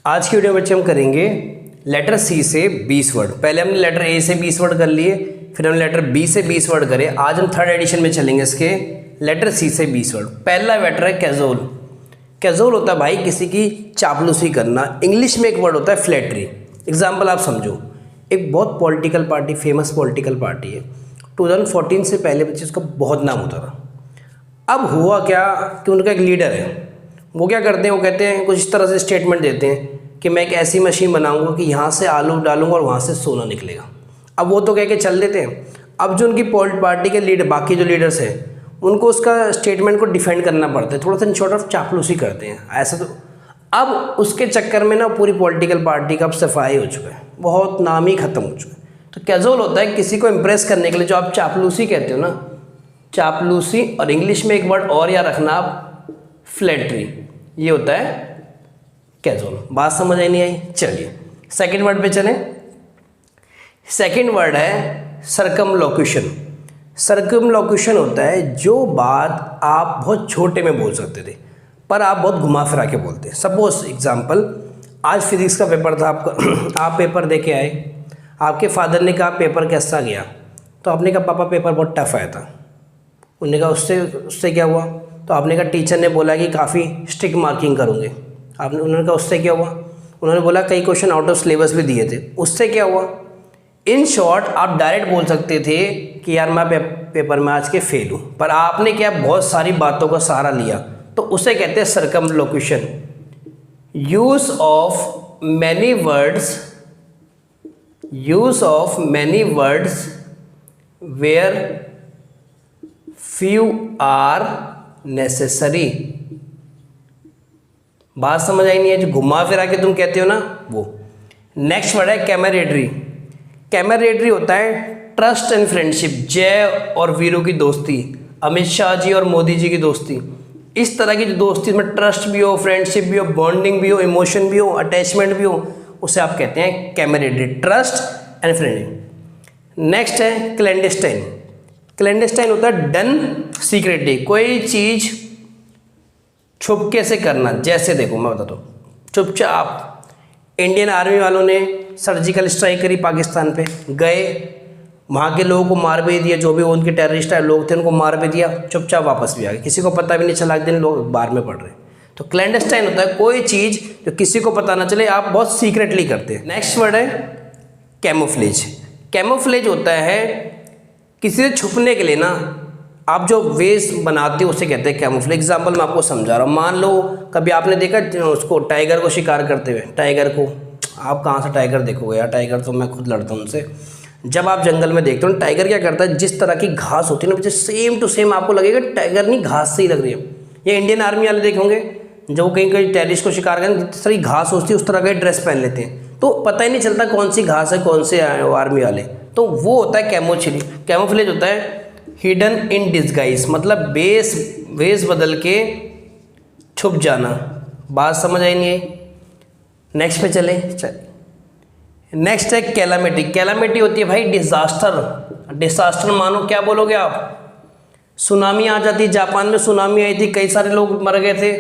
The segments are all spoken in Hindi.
आज की वीडियो में बच्चे हम करेंगे लेटर सी से 20 वर्ड। पहले हमने लेटर ए से 20 वर्ड कर लिए, फिर हमने लेटर बी से 20 वर्ड करे। आज हम थर्ड एडिशन में चलेंगे इसके, लेटर सी से 20 वर्ड। पहला लेटर है कैजुअल। कैजुअल होता है भाई किसी की चापलूसी करना। इंग्लिश में एक वर्ड होता है फ्लैटरी। एग्जाम्पल आप समझो, एक बहुत political party, famous political party है, 2014 से पहले बच्चे उसका बहुत नाम होता था। अब हुआ क्या कि उनका एक लीडर है, वो क्या करते हैं, वो कहते हैं कुछ इस तरह से स्टेटमेंट देते हैं कि मैं एक ऐसी मशीन बनाऊंगा कि यहाँ से आलू डालूंगा और वहाँ से सोना निकलेगा। अब वो तो कह के चल देते हैं। अब जो उनकी पार्टी के लीडर, बाकी जो लीडर्स हैं, उनको उसका स्टेटमेंट को डिफेंड करना पड़ता है, थोड़ा सा इन शॉर्ट ऑफ चापलूसी करते हैं ऐसा। तो अब उसके चक्कर में ना पूरी पॉलिटिकल पार्टी का अब सफाई हो चुका है, बहुत नाम ही खत्म हो चुका है। तो कैजुअल होता है किसी को इम्प्रेस करने के लिए, जो आप चापलूसी कहते हो ना, चापलूसी। और इंग्लिश में एक वर्ड और याद रखना आप, फ्लैटरी, ये होता है कैजुअल। बात समझ आई नहीं आई? चलिए सेकंड वर्ड पे चलें। सेकंड वर्ड है सर्कमलोक्यूशन। सर्कमलोक्यूशन होता है जो बात आप बहुत छोटे में बोल सकते थे पर आप बहुत घुमा फिरा के बोलते हैं। सपोज एग्जांपल, आज फिजिक्स का पेपर था आपका, आप पेपर दे के आए, आपके फादर ने कहा पेपर कैसा गया, तो आपने कहा पापा पेपर बहुत टफ आया था। उन्होंने कहा उससे क्या हुआ? तो आपने कहा टीचर ने बोला कि काफ़ी स्ट्रिक्ट मार्किंग करोगे। उन्होंने कहा उससे क्या हुआ? उन्होंने बोला कई क्वेश्चन आउट ऑफ सिलेबस भी दिए थे, उससे क्या हुआ? इन शॉर्ट आप डायरेक्ट बोल सकते थे कि यार मैं पेपर में आज के फेल हूँ, पर आपने क्या बहुत सारी बातों का सहारा लिया, तो उसे कहते हैं circumlocution. Use of many words where few are necessary. बात समझ आई नहीं है? जो घुमा फिरा के तुम कहते हो ना, वो। नेक्स्ट वर्ड है कैमरेडरी। कैमरेडरी होता है ट्रस्ट एंड फ्रेंडशिप। जय और वीरू की दोस्ती, अमित शाह जी और मोदी जी की दोस्ती, इस तरह की जो दोस्ती में ट्रस्ट भी हो, फ्रेंडशिप भी हो, बॉन्डिंग भी हो, इमोशन भी हो, अटैचमेंट भी हो, उसे आप कहते हैं camaraderie, trust and friendship. Next है क्लैंडस्टाइन। क्लैंडस्टाइन होता है डन सीक्रेटली, कोई चीज़ छुपके से करना। जैसे देखो मैं बताता हूँ, चुपचाप इंडियन आर्मी वालों ने सर्जिकल स्ट्राइक करी पाकिस्तान पे, गए वहाँ के लोगों को मार भी दिया, जो भी उनके टेररिस्ट लोग थे उनको मार भी दिया, चुपचाप वापस भी आ गए, किसी को पता भी नहीं चला कि दिन लोग बाहर में पड़ रहे। तो क्लैंडस्टाइन होता है कोई चीज़ जो किसी को पता ना चले, आप बहुत सीक्रेटली करते हैं। नेक्स्ट वर्ड है कैमोफ्लेज। कैमोफ्लेज होता है किसी से छुपने के लिए ना आप जो वेश बनाते हो उसे कहते हैं कैमोफ्लेज। एग्जाम्पल मैं आपको समझा रहा हूँ। मान लो कभी आपने देखा उसको, टाइगर को शिकार करते हुए, टाइगर को, आप कहाँ से टाइगर देखोगे यार, टाइगर तो मैं खुद लड़ता हूँ उनसे। जब आप जंगल में देखते हो टाइगर क्या करता है, जिस तरह की घास होती है ना बच्चे, सेम टू सेम आपको लगेगा टाइगर नहीं घास से ही लग रही है। ये इंडियन आर्मी वाले देखे होंगे जो कहीं कहीं टेररिस्ट को शिकार करें, जिस तरह की घास होती है उस तरह का ड्रेस पहन लेते हैं, तो पता ही नहीं चलता कौन सी घास है, कौन से आर्मी वाले। तो वो होता है कैमोफ्लेज होता है हिडन इन डिस्गाइज, मतलब वेश बदल के छुप जाना। बात समझ आई नहीं है? नेक्स्ट पे चले। नेक्स्ट है कैलामिटी। कैलामिटी होती है भाई डिजास्टर मानो, क्या बोलोगे आप? सुनामी आ जाती है, जापान में सुनामी आई थी, कई सारे लोग मर गए थे,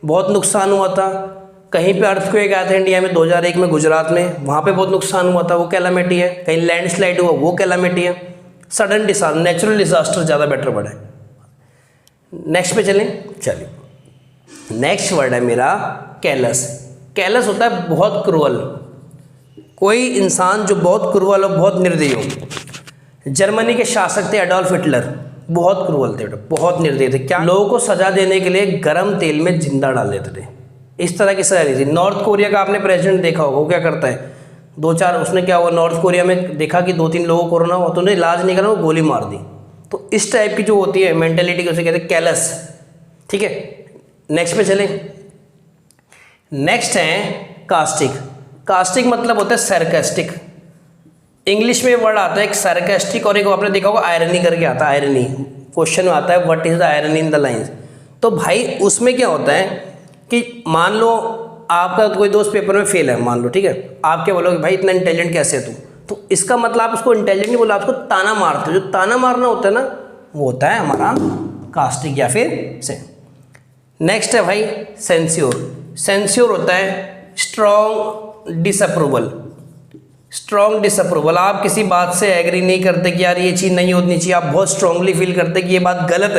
बहुत नुकसान हुआ था। कहीं पे अर्थक्वेक आया था इंडिया में 2001 में, गुजरात में, वहाँ पे बहुत नुकसान हुआ था, वो कैलामिटी है। कहीं लैंडस्लाइड हुआ, वो कैलामिटी है। सडन डिजास्टर, नेचुरल डिजास्टर ज़्यादा बेटर वर्ड है। नेक्स्ट पे चलें। चलिए नेक्स्ट वर्ड है मेरा कैलस। कैलस होता है बहुत क्रूअल, कोई इंसान जो बहुत क्रूअल और बहुत निर्दयी हो। जर्मनी के शासक थे एडोल्फ हिटलर, बहुत क्रूअल थे, बहुत निर्दयी थे। क्या लोगों को सजा देने के लिए गर्म तेल में जिंदा डाल देते थे, इस तरह की सजा दी थी। नॉर्थ कोरिया का आपने प्रेसिडेंट देखा होगा, वो क्या करता है, उसने क्या हुआ, नॉर्थ कोरिया में देखा कि 2-3 लोगों को कोरोना हुआ तो उन्हें इलाज नहीं करा, वो गोली मार दी। तो इस टाइप की जो होती है मेंटेलिटी, उसे कहते हैं कैलस। ठीक है, नेक्स्ट पे चलें। नेक्स्ट है कास्टिक। कास्टिक मतलब होता है सरकास्टिक। इंग्लिश में वर्ड आता है एक सरकास्टिक और एक आपने देखा होगा आयरनी करके आता है। आयरनी क्वेश्चन में आता है what is the irony in the lines. तो भाई उसमें क्या होता है कि मान लो आपका कोई दोस्त पेपर में फेल है, मान लो, ठीक है, आप क्या बोलोगे भाई इतना इंटेलिजेंट कैसे है तू? तो इसका मतलब आप उसको इंटेलिजेंट नहीं बोला, आप उसको ताना मारते हो। जो ताना मारना होता है ना, वो होता है हमारा कास्टिक या फिर से। नेक्स्ट है भाई सेंस्योर। सेंस्योर होता है स्ट्रॉन्ग डिसअप्रूवल। स्ट्रॉन्ग डिसअप्रूवल, आप किसी बात से एग्री नहीं करते कि यार ये चीज़ नहीं होनी चाहिए, आप बहुत स्ट्रांगली फील करते कि ये बात गलत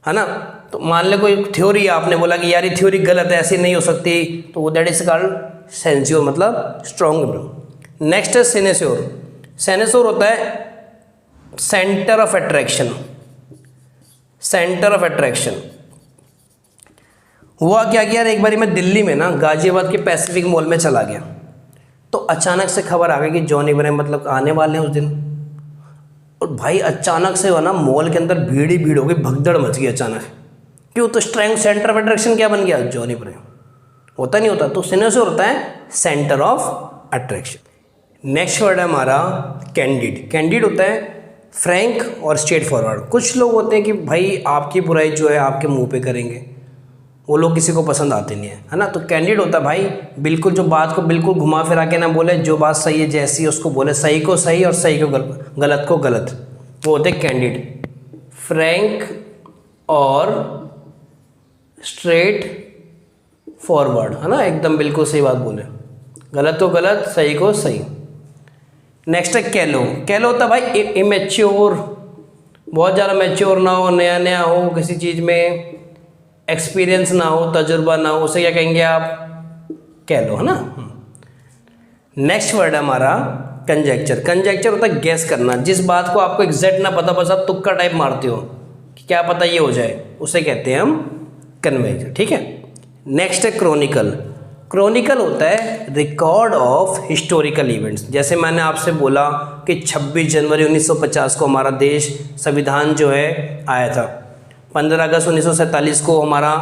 है ना। तो मान लो कोई थ्योरी है, आपने बोला कि यार ये थ्योरी गलत है, ऐसी नहीं हो सकती, तो वो दैट इज कॉल्ड सेंस्योर, मतलब स्ट्रॉन्ग। नेक्स्ट है सेनेस्योर। सेनेस्योर होता है centre of attraction. Centre of attraction हुआ क्या कि यार एक बारी मैं दिल्ली में ना गाजियाबाद के पैसिफिक मॉल में चला गया, तो अचानक से खबर आ गई कि जॉन इब्राहिम मतलब आने वाले हैं उस दिन। और भाई अचानक से हो ना मॉल के अंदर भीड़ ही भीड़ हो गई, भगदड़ मच गई अचानक। क्यों? तो स्ट्रेंथ सेंटर ऑफ अट्रैक्शन क्या बन गया? जॉन इब्राहिम। होता नहीं होता? तो सिनेसोर होता है centre of attraction. Next word है हमारा कैंडिड। कैंडिड होता है फ्रैंक और स्ट्रेट फॉरवर्ड। कुछ लोग होते हैं कि भाई आपकी बुराई जो है आपके मुंह पे करेंगे, वो लोग किसी को पसंद आते नहीं है ना। तो कैंडिड होता है भाई बिल्कुल जो बात को बिल्कुल घुमा फिरा के ना बोले, जो बात सही है जैसी उसको बोले, सही को सही और सही को गलत को गलत, वो होते हैं कैंडिड। फ्रैंक और स्ट्रेट फॉरवर्ड, है ना, एकदम बिल्कुल सही बात बोले, गलत को गलत, सही को सही। नेक्स्ट है कैलो। कैलो होता है भाई इमेच्योर, बहुत ज़्यादा मैच्योर ना हो, नया नया हो, किसी चीज़ में एक्सपीरियंस ना हो, तजुर्बा ना हो, उसे क्या कहेंगे आप? कैलो, है ना। नेक्स्ट वर्ड है हमारा कंजेक्चर। कंजेक्चर होता है गैस करना, जिस बात को आपको एग्जैक्ट ना पता, बस आप तुक्का टाइप मारते हो कि क्या पता ये हो जाए, उसे कहते हैं हम कन्वेंजर। ठीक है। नेक्स्ट है क्रॉनिकल। क्रॉनिकल होता है रिकॉर्ड ऑफ हिस्टोरिकल इवेंट्स। जैसे मैंने आपसे बोला कि 26 जनवरी 1950 को हमारा देश संविधान जो है आया था, 15 अगस्त 1947 को हमारा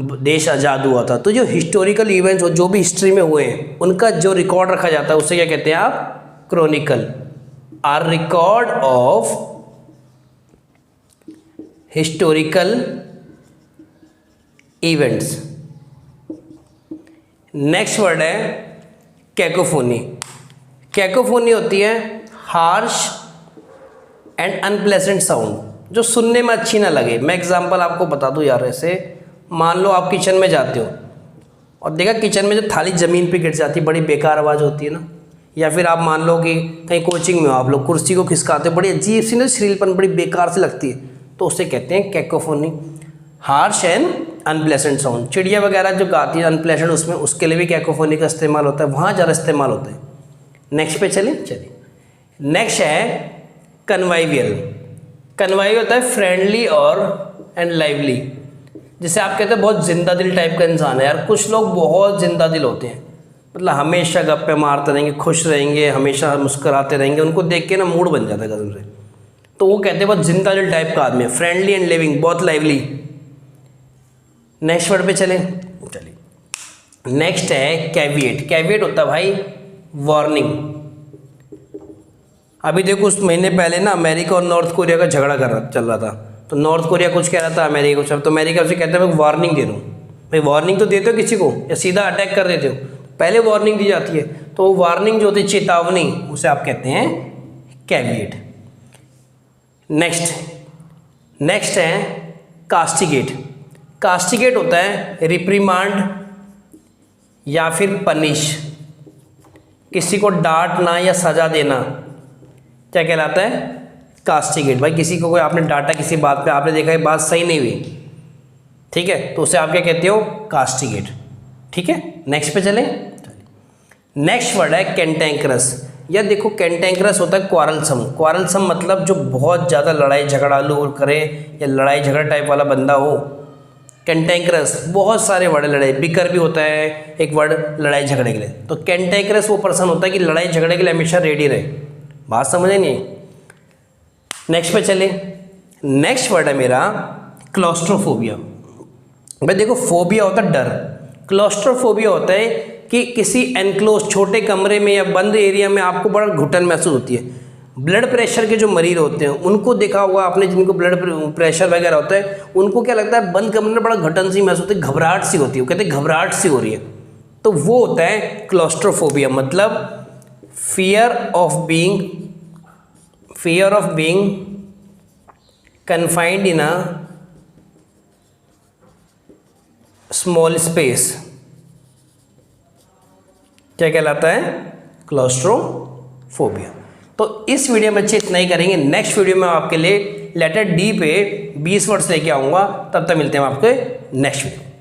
देश आज़ाद हुआ था। तो जो हिस्टोरिकल इवेंट्स जो भी हिस्ट्री में हुए हैं उनका जो रिकॉर्ड रखा जाता है उसे क्या कहते हैं आप? Chronicle. Are record of historical events. Next word है कैकोफोनी। कैकोफोनी होती है हार्श एंड अनप्लेजेंट साउंड, जो सुनने में अच्छी ना लगे। मैं एग्जांपल आपको बता दूं यार, ऐसे मान लो आप किचन में जाते हो और देखा किचन में जो थाली ज़मीन पे गिर जाती है, बड़ी बेकार आवाज़ होती है ना। या फिर आप मान लो कि कहीं कोचिंग में हो, आप लोग कुर्सी को खिसकाते हो, बड़ी अजीब सी ना श्रीलपन, बड़ी बेकार सी लगती है, तो उसे कहते हैं cacophony. Harsh and unpleasant sound, चिड़िया वगैरह जो गाती है अनप्लेजेंट, उसमें उसके लिए भी कैकोफोनी का इस्तेमाल होता है, वहाँ ज़्यादा इस्तेमाल होता है। नेक्स्ट पे चलिए। नेक्स्ट है कन्वाइवियल। कन्वाइवियल होता है फ्रेंडली और एंड लाइवली। जैसे आप कहते हैं बहुत जिंदा दिल टाइप का इंसान है यार, कुछ लोग बहुत जिंदा दिल होते हैं, मतलब हमेशा गप्पे मारते रहेंगे, खुश रहेंगे, हमेशा मुस्कुराते रहेंगे, उनको देख के ना मूड बन जाता है कसम से। तो वो कहते हैं बहुत जिंदा दिल टाइप का आदमी है, फ्रेंडली एंड लिविंग, बहुत लाइवली। नेक्स्ट वर्ड पे चलिए। नेक्स्ट है कैविएट। कैविएट होता है भाई वार्निंग। अभी देखो कुछ महीने पहले ना अमेरिका और नॉर्थ कोरिया का झगड़ा चल रहा था, तो नॉर्थ कोरिया कुछ कह रहा था अमेरिका कुछ, तो अमेरिका उसे कहते हैं मैं वार्निंग दे दूँ। भाई वार्निंग तो देते हो किसी को या सीधा अटैक कर देते हो? पहले वार्निंग दी जाती है, तो वार्निंग जो होती है चेतावनी, उसे आप कहते हैं कैविएट। नेक्स्ट है कास्टिगेट। कास्टिगेट होता है रिप्रीमांड या फिर पनिश, किसी को डांटना या सजा देना, क्या कहलाता है? कास्टिगेट। भाई किसी को कोई आपने डांटा किसी बात पे, आपने देखा है बात सही नहीं हुई, ठीक है, तो उसे आप क्या कहते हो? कास्टिगेट। ठीक है। नेक्स्ट पे चलें। नेक्स्ट वर्ड है कैंटेंक्रस। या देखो कैंटेंक्रस होता है क्वारलसम। क्वारलसम मतलब जो बहुत ज़्यादा लड़ाई झगड़ालू करे या लड़ाई झगड़ा टाइप वाला बंदा हो। कैंटेंक्रस बहुत सारे वर्ड लड़ाई, बिकर भी होता है एक वर्ड लड़ाई झगड़े के लिए। तो कैंटेंक्रस वो पर्सन होता है कि लड़ाई झगड़े के लिए हमेशा रेडी रहे। बात समझे नहीं? नेक्स्ट पे चले। नेक्स्ट वर्ड है मेरा क्लॉस्ट्रोफोबिया। भाई देखो फोबिया होता है डर, क्लॉस्ट्रोफोबिया होता है कि किसी एनक्लोज छोटे कमरे में या बंद एरिया में आपको बड़ा घुटन महसूस होती है। ब्लड प्रेशर के जो मरीज होते हैं उनको देखा होगा आपने, जिनको ब्लड प्रेशर वगैरह होता है, उनको क्या लगता है बंद कमरे में बड़ा घुटन सी महसूस होती है, घबराहट सी होती है, वो कहते हैं घबराहट सी हो रही है, तो वो होता है क्लॉस्ट्रोफोबिया। मतलब fear of being confined in a small space, क्या कहलाता है? क्लॉस्ट्रोफोबिया। तो इस वीडियो में बच्चे इतना ही करेंगे। नेक्स्ट वीडियो में आपके लिए लेटर डी पे 20 वर्ड्स लेके आऊँगा। तब तक मिलते हैं आपके नेक्स्ट वीडियो।